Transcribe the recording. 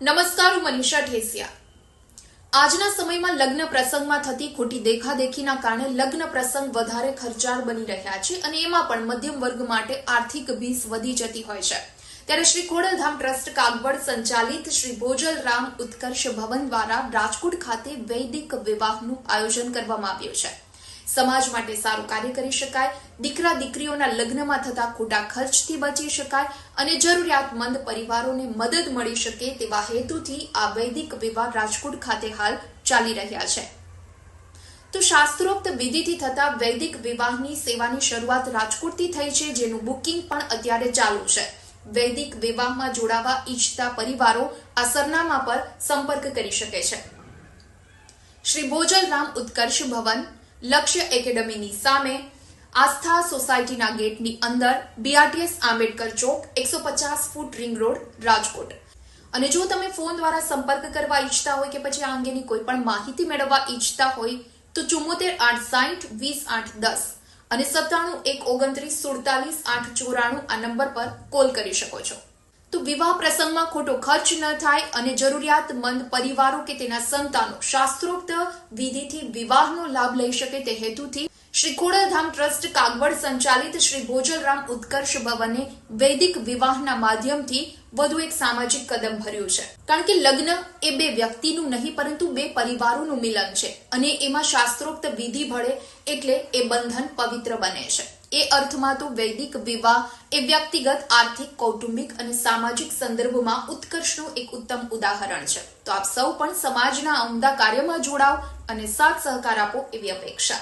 નમસ્કાર, હું મનીષા ઠેસિયા। આજના સમયમાં લગ્ન પ્રસંગમાં થતી ખોટી દેખાદેખીના કારણે લગ્ન પ્રસંગ વધારે ખર્ચાળ બની રહ્યા છે અને એમાં પણ મધ્યમ વર્ગ માટે આર્થિક ભીસ વધી જતી હોય છે। ત્યારે શ્રી ખોડલધામ ટ્રસ્ટ કાગવડ સંચાલિત શ્રી ભોજલરામ ઉત્કર્ષ ભવન દ્વારા રાજકોટ ખાતે વૈદિક વિવાહનું આયોજન કરવામાં આવ્યું છે। સમાજ માટે સારું કાર્ય કરી શકાય, દીકરા દીકરીઓના લગ્નમાં થતા ખોટા ખર્ચથી બચી શકાય અને જરૂરિયાતમંદ પરિવારોને મદદ મળી શકે તેવા હેતુથી આ વૈદિક વિવાહ રાજકોટ ખાતે હાલ ચાલી રહ્યા છે। તો શાસ્ત્રોક્ત વિધિથી થતા વૈદિક વિવાહની સેવાની શરૂઆત રાજકોટથી થઈ છે, જેનું બુકિંગ પણ અત્યારે ચાલુ છે। વૈદિક વિવાહમાં જોડાવા ઈચ્છતા પરિવારો આ સરનામા પર સંપર્ક કરી શકે છે। શ્રી ભોજલરામ ઉત્કર્ષ ભવન, લક્ષ્ય એકેડમીની સામે, આસ્થા સોસાયટીના ગેટની અંદર, BRTS આંબેડકર ચોક, 150 ફૂટ રિંગ રોડ, રાજકોટ। અને જો તમે ફોન દ્વારા સંપર્ક કરવા ઈચ્છતા હોય કે પછી આ અંગેની કોઈ પણ માહિતી મેળવવા ઈચ્છતા હોય તો 74 860 20 810 અને 97 129 47 894 આ નંબર પર કોલ કરી શકો છો। તો વિવાહ પ્રસંગમાં ખોટો ખર્ચ ન થાય અને જરૂરિયાતમંદ પરિવારો કે તેના સંતાનો શાસ્ત્રોક્ત વિધિથી વિવાહનો લાભ લઈ શકે તે હેતુથી શ્રી ખોડલધામ ટ્રસ્ટ કાગવડ સંચાલિત શ્રી ભોજલરામ ઉત્કર્ષ ભવને વૈદિક વિવાહના માધ્યમથી વધુ એક સામાજિક કદમ ભર્યું છે। કારણ કે લગ્ન એ બે વ્યક્તિનું નહીં પરંતુ બે પરિવારોનું મિલન છે અને એમાં શાસ્ત્રોક્ત વિધિ ભળે એટલે એ બંધન પવિત્ર બને છે। એ અર્થમાં તો વૈદિક વિવાહ એ વ્યક્તિગત, આર્થિક, કૌટુંબિક અને સામાજિક સંદર્ભમાં ઉત્કર્ષનું એક ઉત્તમ ઉદાહરણ છે। તો આપ સૌ પણ સમાજના આ ઉમદા કાર્યમાં જોડાઓ અને સાથ સહકાર આપો એવી અપેક્ષા।